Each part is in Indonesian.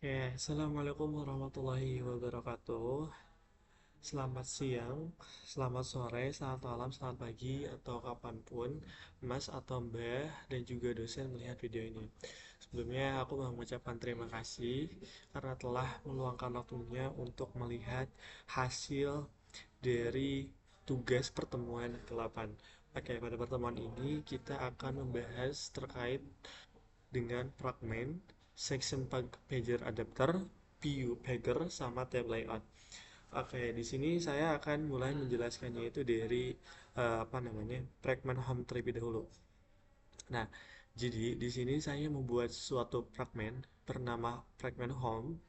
Oke, Assalamualaikum warahmatullahi wabarakatuh. Selamat siang, selamat sore, selamat malam, selamat pagi, atau kapanpun Mas atau Mbak dan juga dosen melihat video ini. Sebelumnya aku mau mengucapkan terima kasih karena telah meluangkan waktunya untuk melihat hasil dari tugas pertemuan ke-8. Oke, pada pertemuan ini kita akan membahas terkait dengan fragmen, section pager adapter, PU pager, sama tab layout. Oke, di sini saya akan mulai menjelaskannya itu dari fragmen home terlebih dahulu. Nah, jadi di sini saya membuat suatu fragmen bernama fragmen home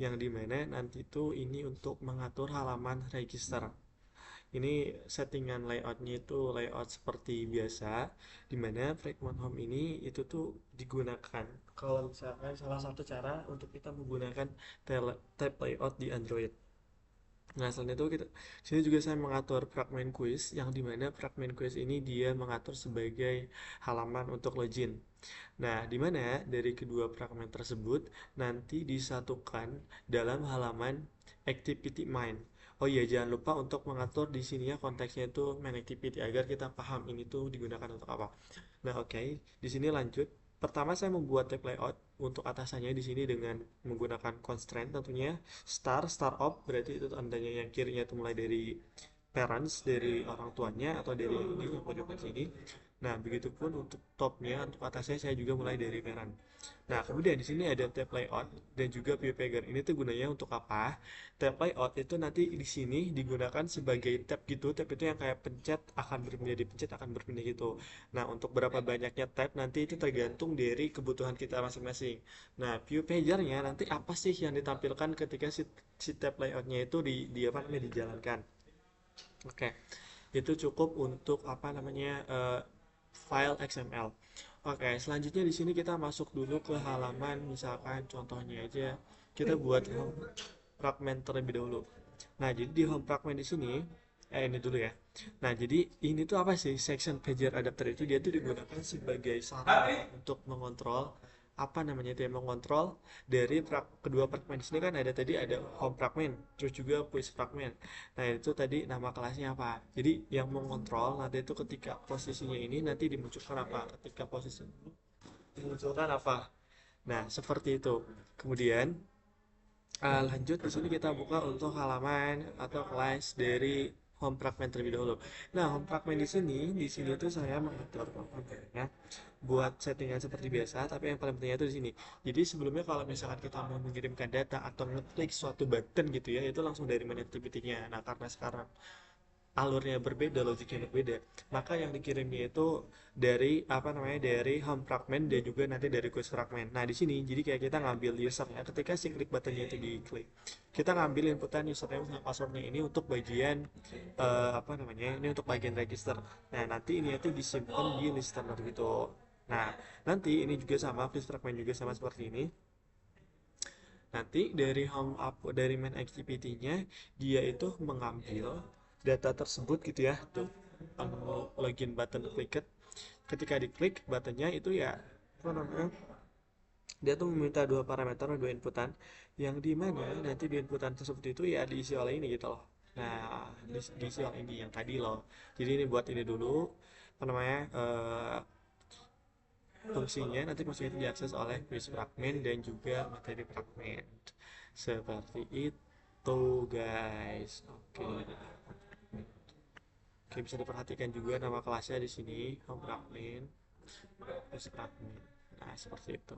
yang dimana nanti itu ini untuk mengatur halaman register. Ini settingan layoutnya itu layout seperti biasa, dimana fragment home ini itu tuh digunakan kalau misalkan salah satu cara untuk kita menggunakan tab layout di Android. Nah, selain itu sini juga saya mengatur fragment quiz yang dimana fragment quiz ini dia mengatur sebagai halaman untuk login. Nah, dimana dari kedua fragmen tersebut nanti disatukan dalam halaman activity mind. Oh iya, jangan lupa untuk mengatur di sini ya konteksnya itu main activity agar kita paham ini tuh digunakan untuk apa. Nah, oke, di sini lanjut. Pertama saya membuat tab layout untuk atasannya di sini dengan menggunakan constraint tentunya start of berarti itu tandanya yang kirinya itu mulai dari parents dari orang tuanya atau dari ini yang kode sini. Nah, begitupun untuk topnya, untuk atasnya saya juga mulai dari parent. Nah, kemudian di sini ada tab layout dan juga view pager. Ini tuh gunanya untuk apa? Tab layout itu nanti di sini digunakan sebagai tab gitu. Tab itu yang kayak pencet akan berpindah, dipencet akan berpindah gitu. Nah, untuk berapa banyaknya tab nanti itu tergantung dari kebutuhan kita masing-masing. Nah, view pagernya nanti apa sih yang ditampilkan ketika si tab layoutnya itu di apa namanya dijalankan. Oke, itu cukup untuk file XML. Oke, selanjutnya di sini kita masuk dulu ke halaman, misalkan contohnya aja kita buat home fragment terlebih dahulu. Nah, jadi di home fragment di sini, ini dulu ya. Nah, jadi ini tuh apa sih? Section pager adapter itu dia tuh digunakan sebagai sarana untuk mengontrol itu yang mengontrol dari kedua fragment di sini kan ada tadi ada home fragment, terus juga quiz fragment. Nah, itu tadi nama kelasnya apa? Jadi yang mengontrol nanti itu ketika posisinya ini nanti dimunculkan apa? Ketika posisi ini dimunculkan apa? Nah, seperti itu. Kemudian lanjut di sini kita buka untuk halaman atau kelas dari home fragment terlebih dahulu. Nah, home fragment di sini tuh saya mengatur ya buat settingan seperti biasa, tapi yang paling pentingnya itu di sini. Jadi sebelumnya kalau misalkan kita mau mengirimkan data atau ngeklik suatu button gitu ya, itu langsung dari main activity-nya. Nah, karena sekarang alurnya berbeda, logiknya berbeda, maka yang dikirimnya itu dari home fragment dan juga nanti dari quiz fragment. Nah, di sini jadi kayak kita ngambil usernya ketika si klik buttonnya itu diklik. Kita ngambil inputan username sama passwordnya ini untuk bagian ini untuk bagian register. Nah, nanti ini itu disimpan di listener gitu. Nah, nanti ini juga sama, quiz fragment juga sama seperti ini. Nanti dari main activity-nya dia itu mengambil data tersebut gitu ya. Tuh login button clicked. Ketika diklik buttonnya itu ya apa namanya? Dia tuh meminta dua parameter, dua inputan yang dimana nanti di inputan tersebut itu ya diisi oleh ini gitu loh. Nah, diisi oleh ini yang tadi loh. Jadi ini buat ini dulu apa namanya fungsinya nanti fungsinya itu diakses oleh quiz fragment dan juga materi fragment seperti itu guys. Oke. Oke, bisa diperhatikan juga nama kelasnya di sini home fragment quiz fragment. Nah, seperti itu.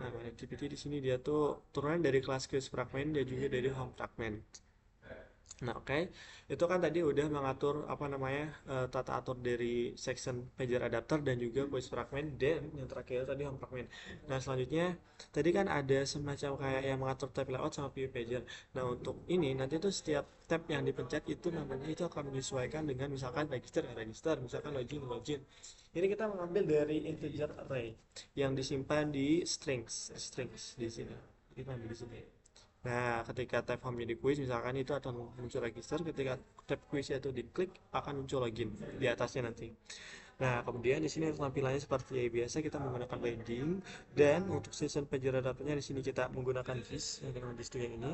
Nah, activity di sini dia tuh turunan dari kelas quiz fragment dan juga dari home fragment. Nah, oke. Itu kan tadi udah mengatur tata atur dari section pager adapter dan juga voice fragment dan yang terakhir tadi home fragment. Nah, selanjutnya tadi kan ada semacam kayak yang mengatur tab layout sama view pager. Nah, untuk ini nanti tuh setiap tab yang dipencet itu namanya itu akan menyesuaikan dengan misalkan register ya register, misalkan login login. Ini kita mengambil dari integer array yang disimpan di strings di sini. Kita ambil di sini. Nah, ketika tab home di quiz misalkan itu akan muncul register, ketika tab quiz itu diklik akan muncul login di atasnya nanti. Nah, kemudian di sini tampilannya seperti biasa kita menggunakan binding dan untuk season pager adapternya di sini kita menggunakan disk dengan disk yang ini.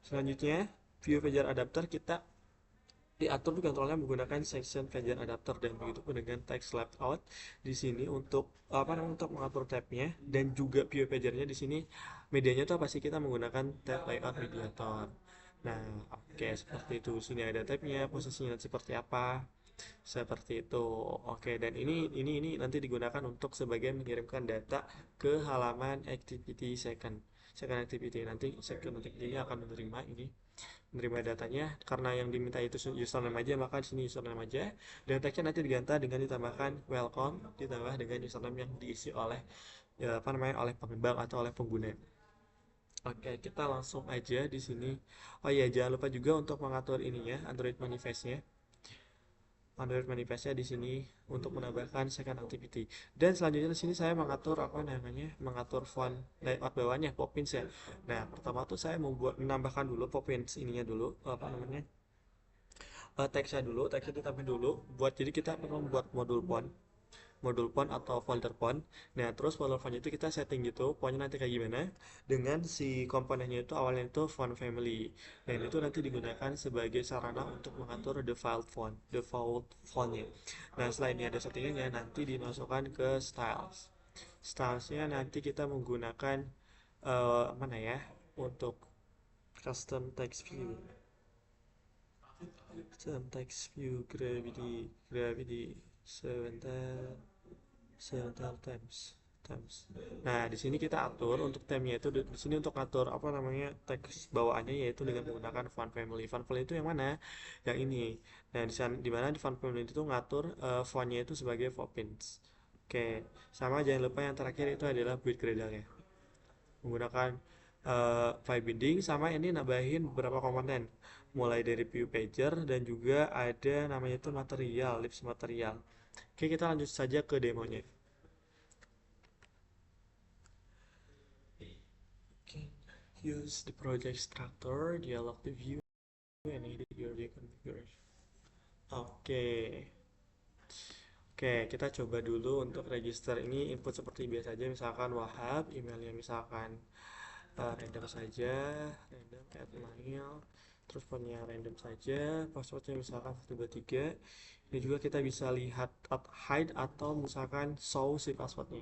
Selanjutnya, view pager adapter kita diatur kontrolnya menggunakan section pager adapter dan begitu pun dengan text left out di sini untuk apa namanya untuk mengatur tabnya dan juga view pagernya di sini medianya tuh pasti kita menggunakan tab layout mediator. Nah, oke seperti itu. Sini ada tabnya, posisinya seperti apa, seperti itu. Oke, dan ini nanti digunakan untuk sebagai mengirimkan data ke halaman activity second. Second activity nanti second activity ini akan menerima datanya karena yang diminta itu username aja, maka di sini username aja dan teksnya nanti diganti dengan ditambahkan welcome ditambah dengan username yang diisi oleh ya, apa namanya oleh pengembang atau oleh pengguna. Oke, kita langsung aja di sini. Oh iya, jangan lupa juga untuk mengatur ini ya, Android manifestnya. Android manifestnya di sini untuk menambahkan second activity. Dan selanjutnya di sini saya mengatur apa namanya, mengatur font layout bawahnya, Poppins ya. Nah, pertama tuh saya menambahkan dulu Poppins ininya dulu, apa namanya, teksnya dulu, teksnya ditambahin dulu. Jadi kita perlu membuat modul font atau folder font. Nah, terus folder font itu kita setting gitu, fontnya nanti kayak gimana dengan si komponennya itu awalnya itu font family. Dan itu nanti digunakan sebagai sarana untuk mengatur default fontnya. Nah, setelah ini ada settingannya, nanti dimasukkan ke styles. Stylesnya nanti kita menggunakan mana ya untuk custom text view. Custom text view gravity sebentar. Sebentar times. Nah, di sini kita atur untuk temnya itu di sini untuk atur apa namanya teks bawaannya yaitu dengan menggunakan font family. Font family itu yang mana? Yang ini. Nah, di sana di mana di font family itu ngatur fontnya itu sebagai Poppins. Oke, sama jangan lupa yang terakhir itu adalah build gradle-nya. Menggunakan file binding sama ini nambahin beberapa komponen mulai dari view pager dan juga ada namanya itu material, lips material. Oke, kita lanjut saja ke demonya. Can use the project structure, dialog the view, and edit your configuration. Oke, oke, kita coba dulu untuk register ini input seperti biasa aja, misalkan Wahab, emailnya misalkan random saja, random add mail, terus punya random saja, passwordnya misalkan 123. Ini juga kita bisa lihat hide atau misalkan show si passwordnya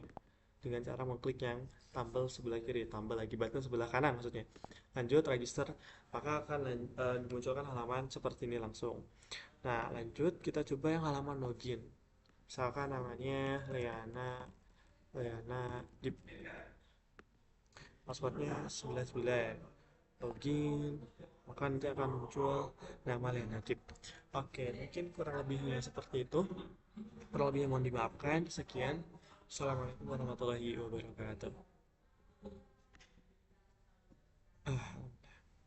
dengan cara mengklik yang tombol sebelah kiri, tombol lagi button sebelah kanan maksudnya. Lanjut register, maka akan dimunculkan halaman seperti ini langsung. Nah, lanjut kita coba yang halaman login. Misalkan namanya Leana, Leana Dip, passwordnya 99. Login, maka nanti akan muncul nama Leana Dip. Oke, mungkin kurang lebihnya seperti itu. Kurang lebihnya mohon dimaafkan. Sekian. Assalamualaikum warahmatullahi wabarakatuh.